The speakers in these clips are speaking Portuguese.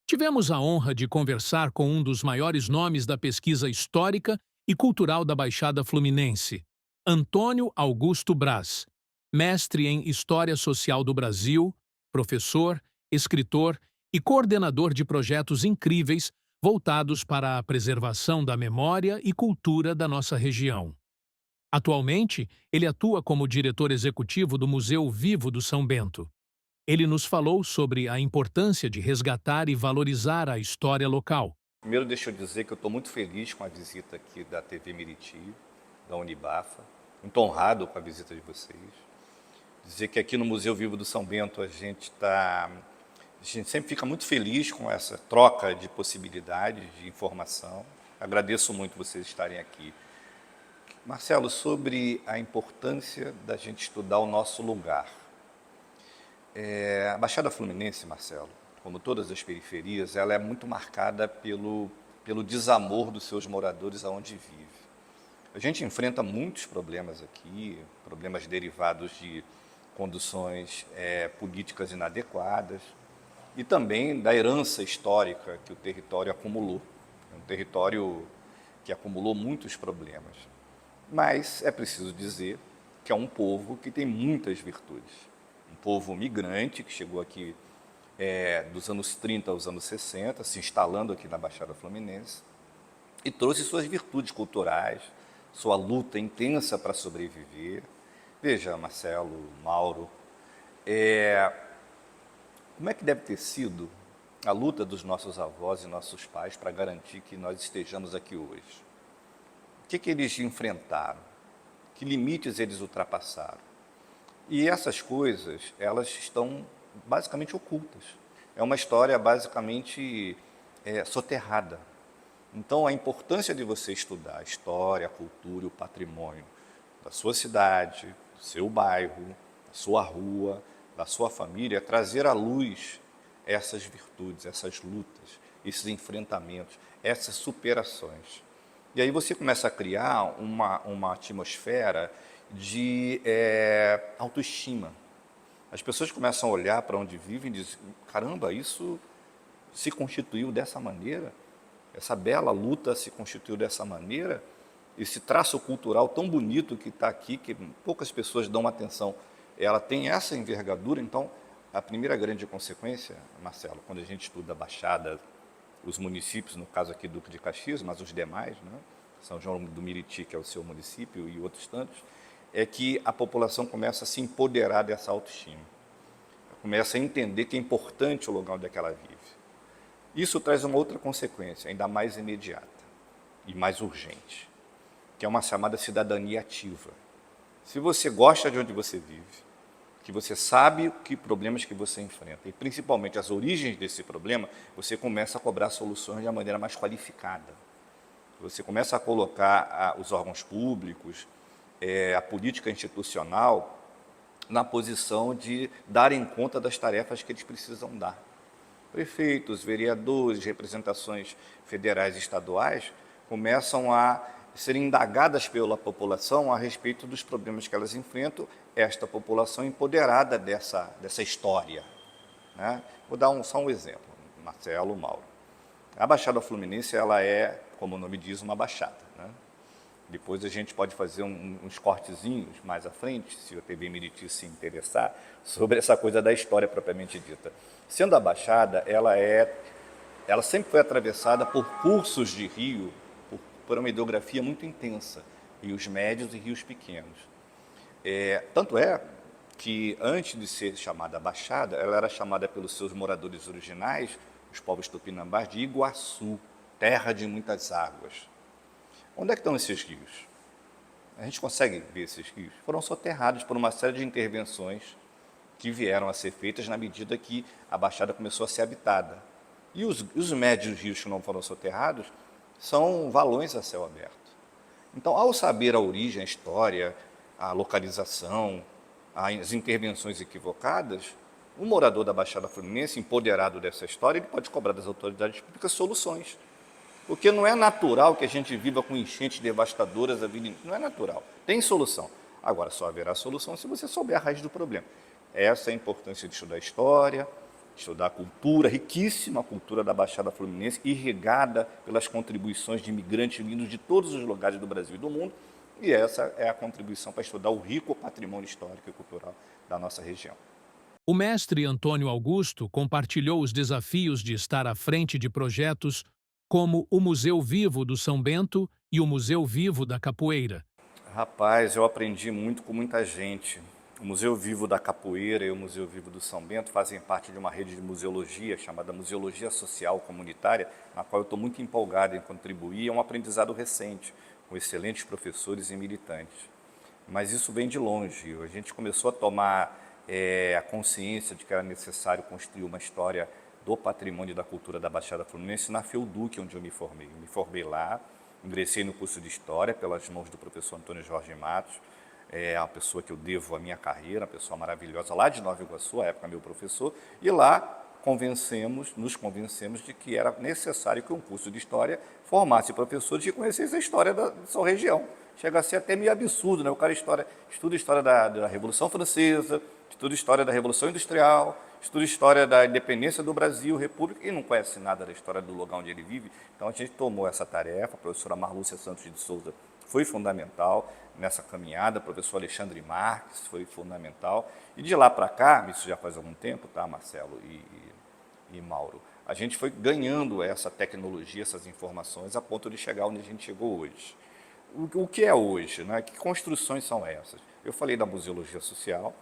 Tivemos a honra de conversar com um dos maiores nomes da pesquisa histórica e cultural da Baixada Fluminense, Antônio Augusto Braz, mestre em História Social do Brasil, professor, escritor e coordenador de projetos incríveis voltados para a preservação da memória e cultura da nossa região. Atualmente, ele atua como diretor executivo do Museu Vivo do São Bento. Ele nos falou sobre a importância de resgatar e valorizar a história local. Primeiro, deixa eu dizer que eu estou muito feliz com a visita aqui da TV Miriti, da Unibafa, muito honrado com a visita de vocês. Dizer que aqui no Museu Vivo do São Bento a gente sempre fica muito feliz com essa troca de possibilidades de informação. Agradeço muito vocês estarem aqui. Marcelo, sobre a importância da gente estudar o nosso lugar. A Baixada Fluminense, Marcelo, como todas as periferias, ela é muito marcada pelo desamor dos seus moradores aonde vive. A gente enfrenta muitos problemas aqui, problemas derivados de conduções políticas inadequadas e também da herança histórica que o território acumulou. É um território que acumulou muitos problemas. Mas é preciso dizer que é um povo que tem muitas virtudes. Um povo migrante que chegou aqui dos anos 30 aos anos 60, se instalando aqui na Baixada Fluminense, e trouxe suas virtudes culturais, sua luta intensa para sobreviver. Veja, Marcelo, Mauro, como é que deve ter sido a luta dos nossos avós e nossos pais para garantir que nós estejamos aqui hoje? O que eles enfrentaram? Que limites eles ultrapassaram? E essas coisas, elas estão basicamente ocultas. É uma história basicamente soterrada. Então, a importância de você estudar a história, a cultura e o patrimônio da sua cidade, do seu bairro, da sua rua, da sua família, é trazer à luz essas virtudes, essas lutas, esses enfrentamentos, essas superações. E aí você começa a criar uma atmosfera de autoestima. As pessoas começam a olhar para onde vivem e dizem, caramba, isso se constituiu dessa maneira, essa bela luta se constituiu dessa maneira, esse traço cultural tão bonito que está aqui, que poucas pessoas dão atenção, ela tem essa envergadura. Então, a primeira grande consequência, Marcelo, quando a gente estuda a Baixada, os municípios, no caso aqui Duque de Caxias, mas os demais, né? São João do Miriti, que é o seu município, e outros tantos, é que a população começa a se empoderar dessa autoestima. Começa a entender que é importante o lugar onde é que ela vive. Isso traz uma outra consequência, ainda mais imediata e mais urgente, que é uma chamada cidadania ativa. Se você gosta de onde você vive, que você sabe que problemas que você enfrenta, e principalmente as origens desse problema, você começa a cobrar soluções de uma maneira mais qualificada. Você começa a colocar os órgãos públicos, a política institucional, na posição de darem conta das tarefas que eles precisam dar. Prefeitos, vereadores, representações federais e estaduais começam a serem indagadas pela população a respeito dos problemas que elas enfrentam, esta população empoderada dessa história. Né? Vou dar só um exemplo, Marcelo, Mauro. A Baixada Fluminense, ela é, como o nome diz, uma baixada. Né? Depois a gente pode fazer uns cortezinhos mais à frente, se a TV Miriti se interessar, sobre essa coisa da história propriamente dita. Sendo a Baixada, ela sempre foi atravessada por cursos de rio, por uma hidrografia muito intensa, rios médios e rios pequenos. Tanto é que, antes de ser chamada Baixada, ela era chamada pelos seus moradores originais, os povos tupinambás, de Iguaçu, terra de muitas águas. Onde é que estão esses rios? A gente consegue ver esses rios? Foram soterrados por uma série de intervenções que vieram a ser feitas na medida que a Baixada começou a ser habitada. E os médios rios que não foram soterrados são valões a céu aberto. Então, ao saber a origem, a história, a localização, as intervenções equivocadas, o morador da Baixada Fluminense, empoderado dessa história, ele pode cobrar das autoridades públicas soluções. Porque não é natural que a gente viva com enchentes devastadoras a vida inteira. Não é natural. Tem solução. Agora, só haverá solução se você souber a raiz do problema. Essa é a importância de estudar história, estudar a cultura, riquíssima cultura da Baixada Fluminense, irrigada pelas contribuições de imigrantes vindos de todos os lugares do Brasil e do mundo, e essa é a contribuição para estudar o rico patrimônio histórico e cultural da nossa região. O mestre Antônio Augusto compartilhou os desafios de estar à frente de projetos como o Museu Vivo do São Bento e o Museu Vivo da Capoeira. Rapaz, eu aprendi muito com muita gente. O Museu Vivo da Capoeira e o Museu Vivo do São Bento fazem parte de uma rede de museologia chamada Museologia Social Comunitária, na qual eu estou muito empolgado em contribuir. É um aprendizado recente, com excelentes professores e militantes. Mas isso vem de longe. A gente começou a tomar a consciência de que era necessário construir uma história do patrimônio e da cultura da Baixada Fluminense na FEUDUC, onde eu me formei. Eu me formei lá, ingressei no curso de História pelas mãos do professor Antônio Jorge Matos, é uma pessoa que eu devo a minha carreira, uma pessoa maravilhosa, lá de Nova Iguaçu, à época meu professor, e lá nos convencemos de que era necessário que um curso de História formasse professores que conhecessem a história da sua região. Chega a ser até meio absurdo, né? O cara estuda história da Revolução Francesa, estuda história da Revolução Industrial, estuda história da independência do Brasil, República, e não conhece nada da história do lugar onde ele vive. Então a gente tomou essa tarefa, a professora Marlúcia Santos de Souza foi fundamental nessa caminhada, o professor Alexandre Marques foi fundamental. E de lá para cá, isso já faz algum tempo, tá, Marcelo e Mauro, a gente foi ganhando essa tecnologia, essas informações, a ponto de chegar onde a gente chegou hoje. O que é hoje, né? Que construções são essas? Eu falei da museologia social.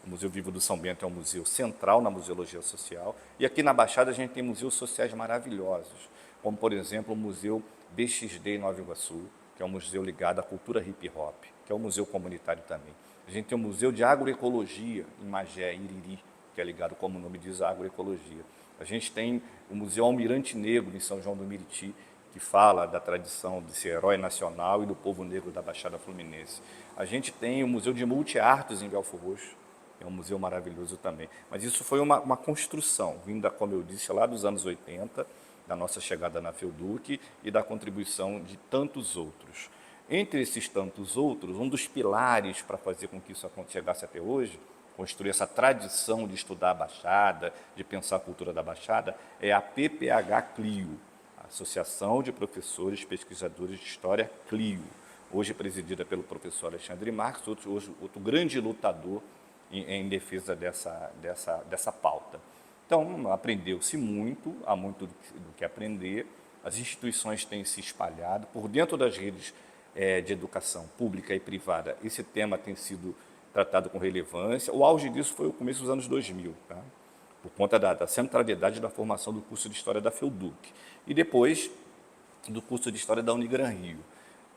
O Museu Vivo do São Bento é um museu central na museologia social. E aqui na Baixada a gente tem museus sociais maravilhosos, como, por exemplo, o Museu BXD em Nova Iguaçu, que é um museu ligado à cultura hip hop, que é um museu comunitário também. A gente tem o Museu de Agroecologia em Magé, Iriri, que é ligado, como o nome diz, à agroecologia. A gente tem o Museu Almirante Negro em São João do Meriti, que fala da tradição desse herói nacional e do povo negro da Baixada Fluminense. A gente tem o Museu de Multiartes em Belford Roxo, é um museu maravilhoso também. Mas isso foi uma construção, vinda, como eu disse, lá dos anos 80, da nossa chegada na FEUDUC e da contribuição de tantos outros. Entre esses tantos outros, um dos pilares para fazer com que isso chegasse até hoje, construir essa tradição de estudar a Baixada, de pensar a cultura da Baixada, é a PPH-CLIO, a Associação de Professores Pesquisadores de História CLIO, hoje presidida pelo professor Alexandre Marques, outro grande lutador em defesa dessa pauta. Então, aprendeu-se muito, há muito do que aprender, as instituições têm se espalhado, por dentro das redes de educação pública e privada, esse tema tem sido tratado com relevância. O auge disso foi o começo dos anos 2000, tá? Por conta da centralidade da formação do curso de História da FEUDUC, e depois do curso de História da Unigran Rio,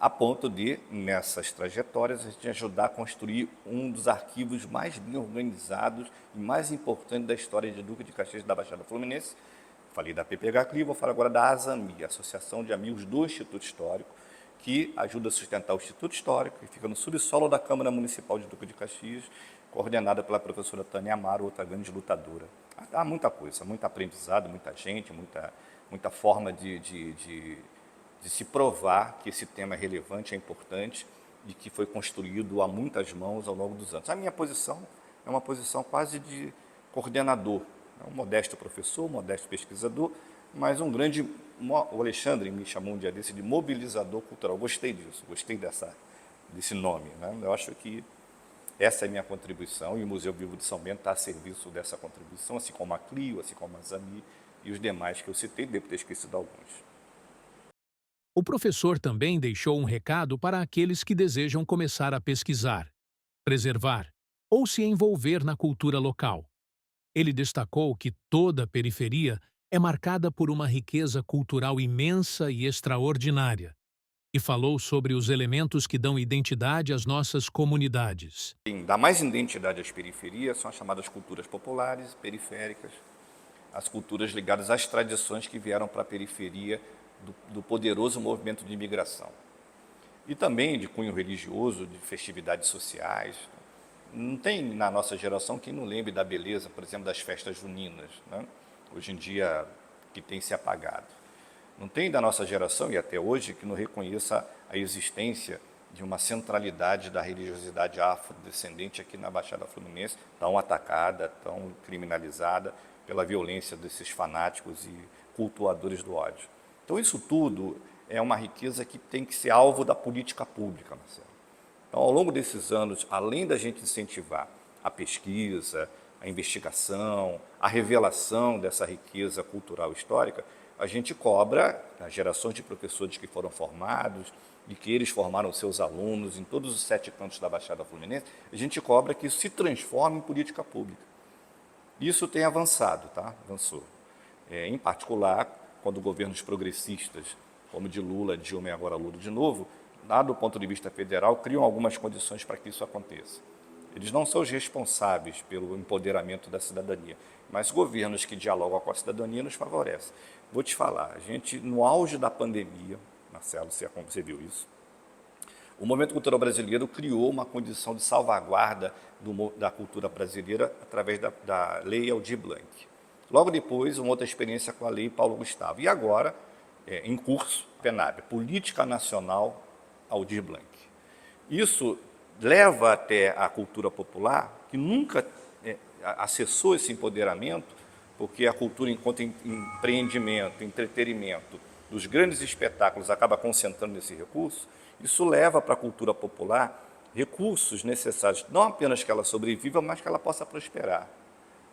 a ponto de, nessas trajetórias, a gente ajudar a construir um dos arquivos mais bem organizados e mais importantes da história de Duque de Caxias da Baixada Fluminense. Falei da PPH-CLI, vou falar agora da ASAMI, Associação de Amigos do Instituto Histórico, que ajuda a sustentar o Instituto Histórico, que fica no subsolo da Câmara Municipal de Duque de Caxias, coordenada pela professora Tânia Amaro, outra grande lutadora. Há muita coisa, muito aprendizado, muita gente, muita forma de se provar que esse tema é relevante, é importante e que foi construído a muitas mãos ao longo dos anos. A minha posição é uma posição quase de coordenador, um modesto professor, um modesto pesquisador, mas um grande... O Alexandre me chamou um dia desse de mobilizador cultural. Gostei disso, gostei desse nome, né? Eu acho que essa é a minha contribuição e o Museu Vivo de São Bento está a serviço dessa contribuição, assim como a CLIO, assim como a ZAMI e os demais que eu citei, devo ter esquecido alguns. O professor também deixou um recado para aqueles que desejam começar a pesquisar, preservar ou se envolver na cultura local. Ele destacou que toda a periferia é marcada por uma riqueza cultural imensa e extraordinária, e falou sobre os elementos que dão identidade às nossas comunidades. Quem dá mais identidade às periferias são as chamadas culturas populares, periféricas, as culturas ligadas às tradições que vieram para a periferia do poderoso movimento de imigração. E também de cunho religioso, de festividades sociais. Não tem na nossa geração quem não lembre da beleza, por exemplo, das festas juninas, né? Hoje em dia que tem se apagado. Não tem da nossa geração, e até hoje, que não reconheça a existência de uma centralidade da religiosidade afrodescendente aqui na Baixada Fluminense, tão atacada, tão criminalizada pela violência desses fanáticos e cultuadores do ódio. Então, isso tudo é uma riqueza que tem que ser alvo da política pública, Marcelo. Então, ao longo desses anos, além da gente incentivar a pesquisa, a investigação, a revelação dessa riqueza cultural histórica, a gente cobra as gerações de professores que foram formados e que eles formaram seus alunos em todos os 7 cantos da Baixada Fluminense, a gente cobra que isso se transforme em política pública. Isso tem avançado, tá? Avançou. Em particular, quando governos progressistas, como de Lula, Dilma e agora Lula de novo, lá do ponto de vista federal, criam algumas condições para que isso aconteça. Eles não são os responsáveis pelo empoderamento da cidadania, mas governos que dialogam com a cidadania nos favorecem. Vou te falar, a gente, no auge da pandemia, Marcelo, você viu isso, o Movimento Cultural Brasileiro criou uma condição de salvaguarda da cultura brasileira através da Lei Aldir Blanc. Logo depois, uma outra experiência com a Lei Paulo Gustavo. E agora, em curso, PNAB, Política Nacional Aldir Blanc. Isso leva até a cultura popular, que nunca acessou esse empoderamento, porque a cultura, enquanto empreendimento, entretenimento, dos grandes espetáculos, acaba concentrando nesse recurso, isso leva para a cultura popular recursos necessários, não apenas que ela sobreviva, mas que ela possa prosperar.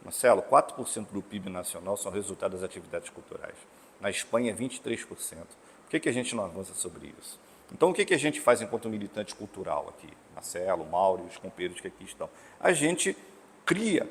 Marcelo, 4% do PIB nacional são resultado das atividades culturais. Na Espanha, 23%. Por que a gente não avança sobre isso? Então, o que a gente faz enquanto militante cultural aqui? Marcelo, Mauro e os companheiros que aqui estão. A gente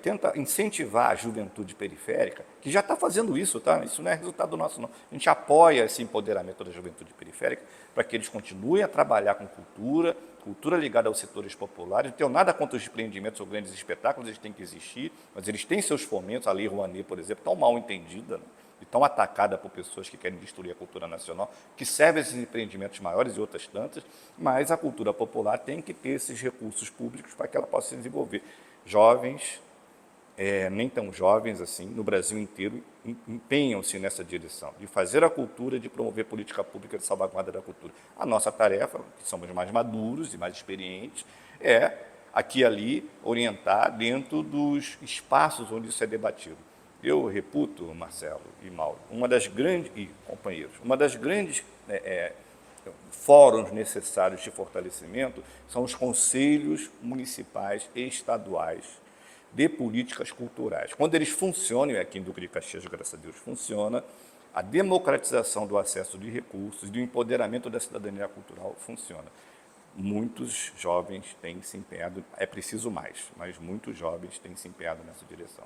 tenta incentivar a juventude periférica, que já está fazendo isso, tá? Isso não é resultado nosso, não. A gente apoia esse empoderamento da juventude periférica para que eles continuem a trabalhar com cultura ligada aos setores populares. Não tenho nada contra os empreendimentos ou grandes espetáculos, eles têm que existir, mas eles têm seus fomentos. A Lei Rouanet, por exemplo, tão mal entendida, né? E tão atacada por pessoas que querem destruir a cultura nacional, que serve a esses empreendimentos maiores e outras tantas, mas a cultura popular tem que ter esses recursos públicos para que ela possa se desenvolver. Jovens, nem tão jovens assim, no Brasil inteiro, empenham-se nessa direção, de fazer a cultura, de promover política pública de salvaguarda da cultura. A nossa tarefa, que somos mais maduros e mais experientes, é, aqui e ali, orientar dentro dos espaços onde isso é debatido. Eu reputo, Marcelo e Mauro, uma das grandes fóruns necessários de fortalecimento são os conselhos municipais e estaduais de políticas culturais. Quando eles funcionam, e aqui em Duque de Caxias, graças a Deus, funciona, a democratização do acesso de recursos, do empoderamento da cidadania cultural funciona. Muitos jovens têm se empenhado, é preciso mais, mas muitos jovens têm se empenhado nessa direção.